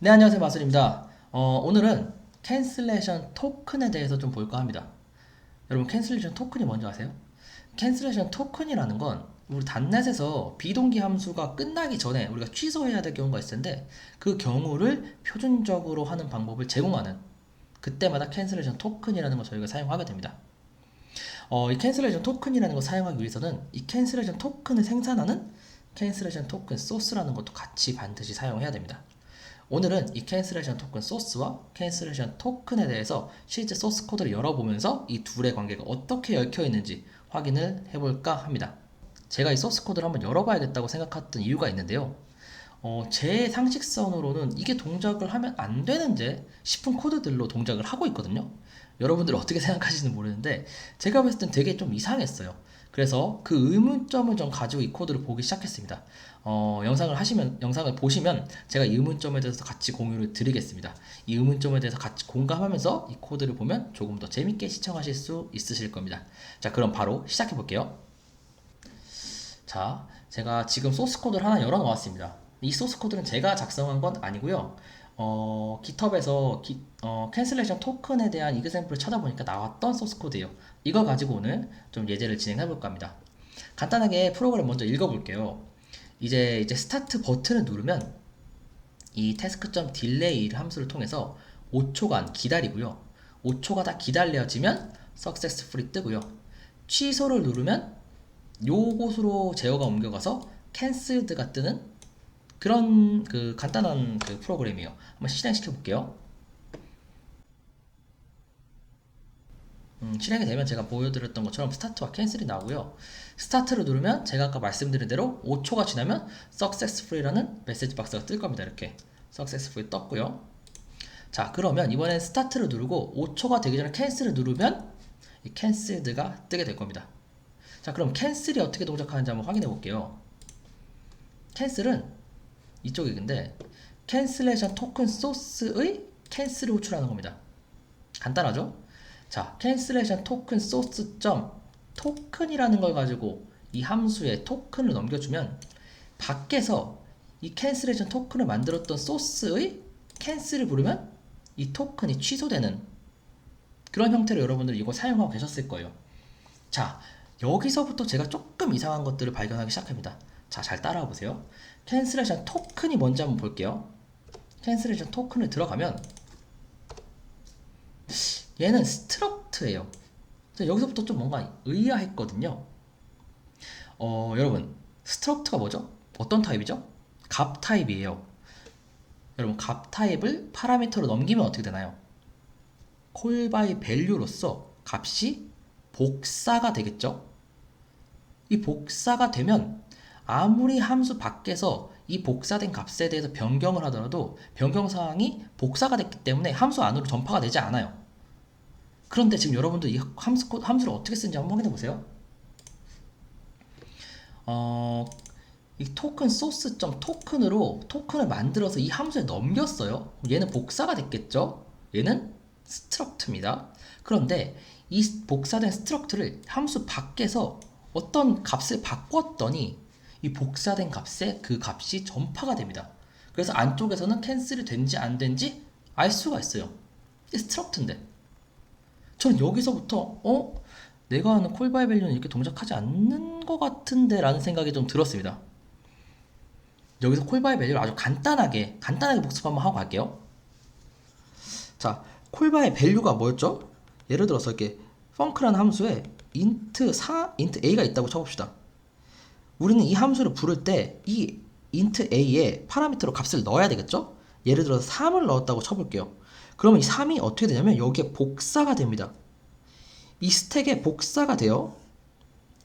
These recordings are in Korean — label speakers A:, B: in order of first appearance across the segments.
A: 네, 안녕하세요. 마술입니다. 오늘은 캔슬레이션 토큰에 대해서 좀 볼까 합니다. 여러분, 캔슬레이션 토큰이 뭔지 아세요? 캔슬레이션 토큰이라는 건 우리 단넷에서 비동기 함수가 끝나기 전에 우리가 취소해야 될 경우가 있을 텐데 그 경우를 표준적으로 하는 방법을 제공하는 그때마다 캔슬레이션 토큰이라는 걸 저희가 사용하게 됩니다. 이 캔슬레이션 토큰이라는 걸 사용하기 위해서는 이 캔슬레이션 토큰을 생산하는 캔슬레이션 토큰 소스라는 것도 같이 반드시 사용해야 됩니다. 오늘은 이 캔슬레이션 토큰 소스와 캔슬레이션 토큰에 대해서 실제 소스 코드를 열어보면서 이 둘의 관계가 어떻게 얽혀 있는지 확인을 해볼까 합니다. 제가 이 소스 코드를 한번 열어봐야겠다고 생각했던 이유가 있는데요. 제 상식선으로는 이게 동작을 하면 안 되는데 싶은 코드들로 동작을 하고 있거든요. 여러분들 어떻게 생각하시는지 모르는데 제가 봤을 땐 되게 좀 이상했어요. 그래서 그 의문점을 좀 가지고 이 코드를 보기 시작했습니다. 영상을 보시면 제가 이 의문점에 대해서 같이 공유를 드리겠습니다. 이 의문점에 대해서 같이 공감하면서 이 코드를 보면 조금 더 재밌게 시청하실 수 있으실 겁니다. 자, 그럼 바로 시작해 볼게요. 자, 제가 지금 소스 코드를 하나 열어 놓았습니다. 이 소스 코드는 제가 작성한 건 아니고요. GitHub에서 캔슬레이션 토큰에 대한 이그샘플을 찾아보니까 나왔던 소스 코드예요. 이걸 가지고 오늘 좀 예제를 진행해 볼까 합니다. 간단하게 프로그램 먼저 읽어볼게요. 이제 스타트 버튼을 누르면 이 task.delay 함수를 통해서 5초간 기다리고요. 5초가 다 기다려지면 successfully 뜨고요. 취소를 누르면 요곳으로 제어가 옮겨가서 cancelled가 뜨는 그런 그 간단한 그 프로그램이에요. 한번 실행시켜 볼게요. 실행이 되면 제가 보여드렸던 것처럼 스타트와 캔슬이 나오고요. 스타트를 누르면 제가 아까 말씀드린 대로 5초가 지나면 successfully라는 메시지 박스가 뜰 겁니다. 이렇게 successfully 떴고요. 자, 그러면 이번엔 스타트를 누르고 5초가 되기 전에 캔슬을 누르면 이 cancelled가 뜨게 될 겁니다. 자, 그럼 캔슬이 어떻게 동작하는지 한번 확인해 볼게요. 캔슬은 이쪽이 근데 캔슬레이션 토큰 소스의 캔슬을 호출하는 겁니다. 간단하죠? 자, 캔슬레이션 토큰 소스 점 토큰이라는 걸 가지고 이 함수에 토큰을 넘겨주면 밖에서 이 캔슬레이션 토큰을 만들었던 소스의 캔슬을 부르면 이 토큰이 취소되는 그런 형태로 여러분들이 이거 사용하고 계셨을 거예요. 자, 여기서부터 제가 조금 이상한 것들을 발견하기 시작합니다. 자, 잘 따라와 보세요. 캔슬레이션 토큰이 뭔지 한번 볼게요. 캔슬레이션 토큰을 들어가면 얘는 스트럭트예요. 여기서부터 좀 뭔가 의아했거든요. 여러분, 스트럭트가 뭐죠? 어떤 타입이죠? 값 타입이에요. 여러분, 값 타입을 파라미터로 넘기면 어떻게 되나요? call by value로서 값이 복사가 되겠죠? 이 복사가 되면 아무리 함수 밖에서 이 복사된 값에 대해서 변경을 하더라도 변경 사항이 복사가 됐기 때문에 함수 안으로 전파가 되지 않아요. 그런데 지금 여러분들 이 함수를 어떻게 쓰는지 한번 확인해 보세요. 이 토큰 소스.점 토큰으로 토큰을 만들어서 이 함수에 넘겼어요. 얘는 복사가 됐겠죠? 얘는 스트럭트입니다. 그런데 이 복사된 스트럭트를 함수 밖에서 어떤 값을 바꿨더니 이 복사된 값에 그 값이 전파가 됩니다. 그래서 안쪽에서는 캔슬이 된지 안 된지 알 수가 있어요. 이게 스트럭트인데 전 여기서부터 내가 아는 콜바이 밸류는 이렇게 동작하지 않는 것 같은데 라는 생각이 좀 들었습니다. 여기서 콜바이 밸류를 아주 간단하게 복습 한번 하고 갈게요. 자, 콜바의 밸류가 뭐였죠? 예를 들어서 이렇게 펑크라는 함수에 int a가 있다고 쳐봅시다. 우리는 이 함수를 부를 때 이 int a에 파라미터로 값을 넣어야 되겠죠? 예를 들어서 3을 넣었다고 쳐볼게요. 그러면 이 3이 어떻게 되냐면 여기에 복사가 됩니다. 이 스택에 복사가 돼요.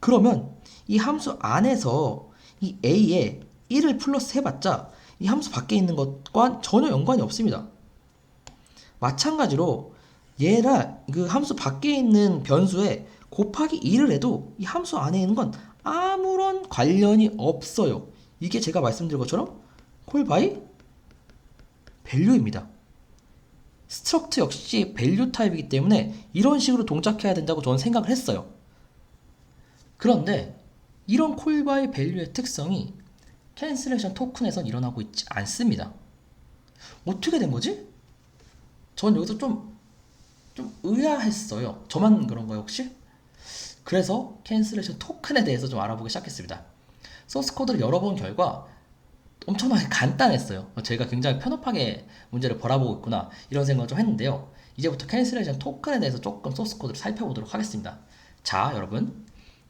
A: 그러면 이 함수 안에서 이 a에 1을 플러스 해봤자 이 함수 밖에 있는 것과 전혀 연관이 없습니다. 마찬가지로 얘랑 그 함수 밖에 있는 변수에 곱하기 2를 해도 이 함수 안에 있는 건 아무런 관련이 없어요. 이게 제가 말씀드린 것처럼 call by value입니다. 스트럭트 역시 밸류 타입이기 때문에 이런 식으로 동작해야 된다고 저는 생각을 했어요. 그런데 이런 call by value의 특성이 캔슬레이션 토큰에선 일어나고 있지 않습니다. 어떻게 된 거지? 전 여기서 좀 의아했어요. 저만 그런가요, 혹시? 그래서 캔슬레이션 토큰에 대해서 좀 알아보기 시작했습니다. 소스 코드를 열어본 결과 엄청나게 간단했어요. 제가 굉장히 편협하게 문제를 바라보고 있구나 이런 생각을 좀 했는데요. 이제부터 캔슬레이션 토큰에 대해서 조금 소스 코드를 살펴보도록 하겠습니다. 자, 여러분,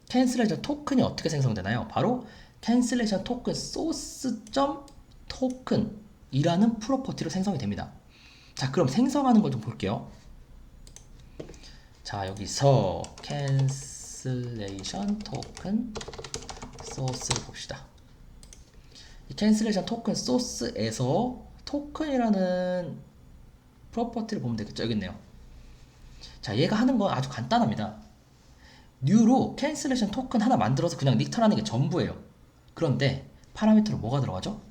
A: 캔슬레이션 토큰이 어떻게 생성되나요? 바로 캔슬레이션 토큰 source.token이라는 프로퍼티로 생성이 됩니다. 자, 그럼 생성하는 걸 좀 볼게요. 자, 여기서 캔슬레이션 토큰 소스를 봅시다. 이 캔슬레이션 토큰 소스에서 토큰이라는 프로퍼티를 보면 되겠죠. 여기 있네요. 자, 얘가 하는 건 아주 간단합니다. 뉴로 캔슬레이션 토큰 하나 만들어서 그냥 리턴하는 게 전부예요. 그런데 파라미터로 뭐가 들어가죠?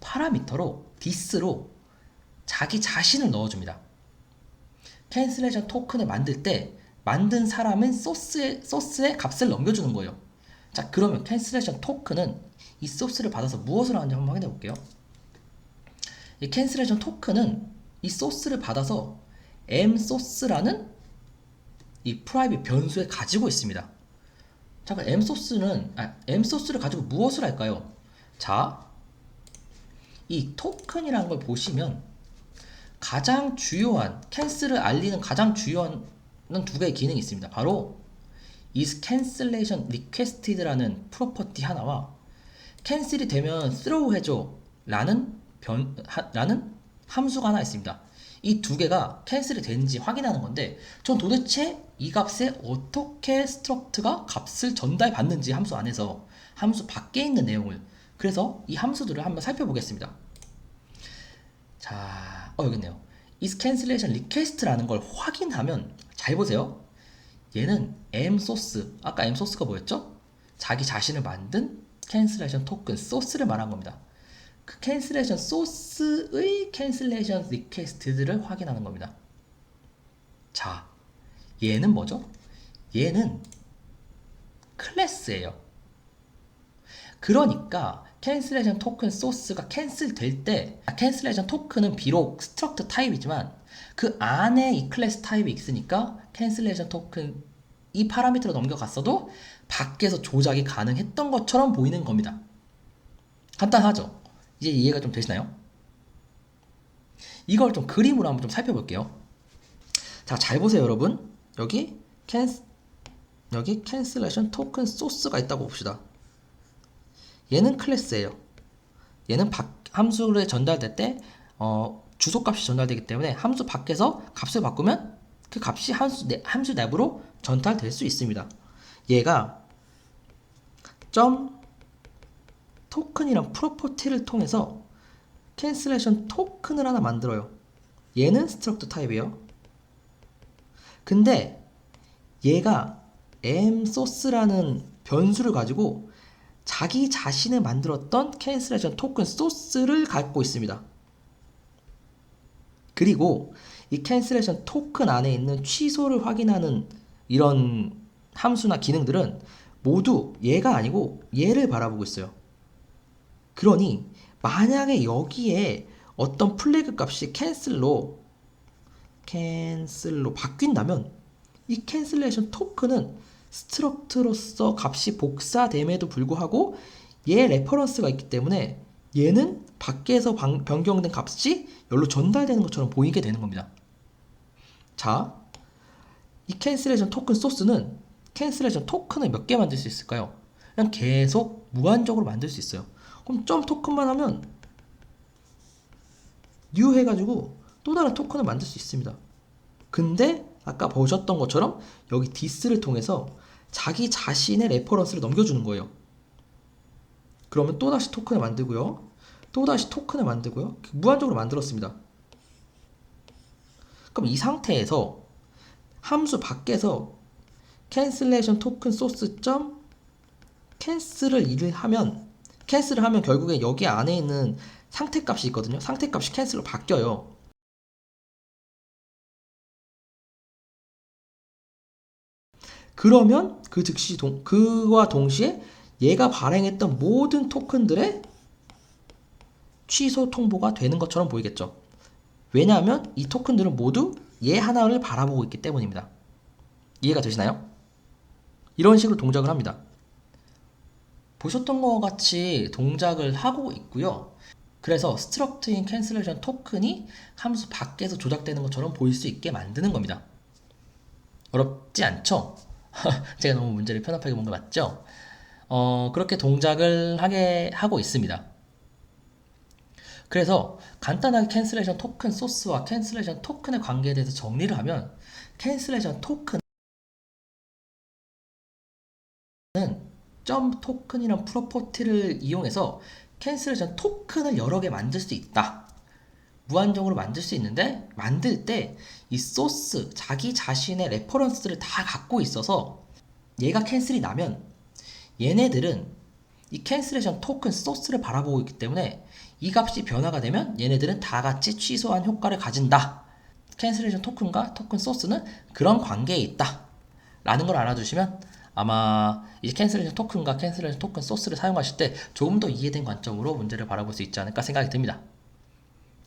A: 파라미터로 this로 자기 자신을 넣어줍니다. 캔슬레이션 토큰을 만들 때 만든 사람은 소스에 값을 넘겨주는 거예요. 자, 그러면 캔슬레이션 토큰은 이 소스를 받아서 무엇을 하는지 한번 확인해 볼게요. 이 캔슬레이션 토큰은 이 소스를 받아서 msource라는 이 프라이빗 변수에 가지고 있습니다. 자, 그럼 msource를 가지고 무엇을 할까요? 자, 이 토큰이라는 걸 보시면 가장 주요한 캔슬을 알리는 가장 주요한 두 개의 기능이 있습니다. 바로 is cancellation requested라는 프로퍼티 하나와 캔슬이 되면 throw 해줘 라는 함수가 하나 있습니다. 이 두 개가 캔슬이 되는지 확인하는 건데 전 도대체 이 값에 어떻게 스트럭트가 값을 전달받는지 함수 안에서 함수 밖에 있는 내용을 그래서 이 함수들을 한번 살펴보겠습니다. 자, 여기 있네요. is cancellation request라는 걸 확인하면 잘 보세요. 얘는 msource, 아까 msource가 뭐였죠? 자기 자신을 만든 cancellation token source를 말한 겁니다. 그 cancellation source의 cancellation request들을 확인하는 겁니다. 자, 얘는 뭐죠? 얘는 클래스예요. 그러니까 cancellation token source가 캔슬 될 때 cancellation token은 비록 struct 타입이지만 그 안에 이 클래스 타입이 있으니까 cancellation token 이 파라미터로 넘겨갔어도 밖에서 조작이 가능했던 것처럼 보이는 겁니다. 간단하죠? 이제 이해가 좀 되시나요? 이걸 좀 그림으로 한번 좀 살펴볼게요. 자, 잘 보세요, 여러분. 여기 cancellation token source가 있다고 봅시다. 얘는 클래스예요. 얘는 함수에 전달될 때 주소값이 전달되기 때문에 함수 밖에서 값을 바꾸면 그 값이 함수 내부로 전달될 수 있습니다. 얘가 token이란 프로퍼티를 통해서 cancellation 토큰을 하나 만들어요. 얘는 struct 타입이에요. 근데 얘가 msource라는 변수를 가지고 자기 자신을 만들었던 cancellation 토큰 소스를 갖고 있습니다. 그리고 이 cancellation 토큰 안에 있는 취소를 확인하는 이런 함수나 기능들은 모두 얘가 아니고 얘를 바라보고 있어요. 그러니 만약에 여기에 어떤 플래그 값이 캔슬로 바뀐다면 이 cancellation 토큰은 스트럭트로서 값이 복사됨에도 불구하고 얘 레퍼런스가 있기 때문에 얘는 밖에서 변경된 값이 여기로 전달되는 것처럼 보이게 되는 겁니다. 자, 이 cancellation 토큰 소스는 cancellation 토큰을 몇 개 만들 수 있을까요? 그냥 계속 무한적으로 만들 수 있어요. 그럼 점 토큰만 하면 new 해가지고 또 다른 토큰을 만들 수 있습니다. 근데 아까 보셨던 것처럼 여기 this를 통해서 자기 자신의 레퍼런스를 넘겨주는 거예요. 그러면 또다시 토큰을 만들고요. 또다시 토큰을 만들고요. 무한적으로 만들었습니다. 그럼 이 상태에서 함수 밖에서 cancellation token source 캔슬을 하면 결국에 여기 안에 있는 상태값이 있거든요. 상태값이 캔슬로 바뀌어요. 그러면 그 즉시 그와 동시에 얘가 발행했던 모든 토큰들의 취소 통보가 되는 것처럼 보이겠죠. 왜냐하면 이 토큰들은 모두 얘 하나를 바라보고 있기 때문입니다. 이해가 되시나요? 이런 식으로 동작을 합니다. 보셨던 것 같이 동작을 하고 있고요. 그래서 스트럭트인 캔슬레이션 토큰이 함수 밖에서 조작되는 것처럼 보일 수 있게 만드는 겁니다. 어렵지 않죠? 제가 너무 문제를 편협하게 본 거 맞죠? 그렇게 동작을 하고 있습니다. 그래서 간단하게 캔슬레이션 토큰 소스와 캔슬레이션 토큰의 관계에 대해서 정리를 하면 캔슬레이션 토큰은 점 토큰이라는 프로퍼티를 이용해서 캔슬레이션 토큰을 여러 개 만들 수 있다. 무한정으로 만들 수 있는데 만들 때 이 소스, 자기 자신의 레퍼런스를 다 갖고 있어서 얘가 캔슬이 나면 얘네들은 이 캔슬레이션 토큰 소스를 바라보고 있기 때문에 이 값이 변화가 되면 얘네들은 다 같이 취소한 효과를 가진다. 캔슬레이션 토큰과 토큰 소스는 그런 관계에 있다. 라는 걸 알아두시면 아마 이제 캔슬레이션 토큰과 캔슬레이션 토큰 소스를 사용하실 때 조금 더 이해된 관점으로 문제를 바라볼 수 있지 않을까 생각이 듭니다.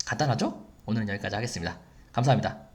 A: 간단하죠? 오늘은 여기까지 하겠습니다. 감사합니다.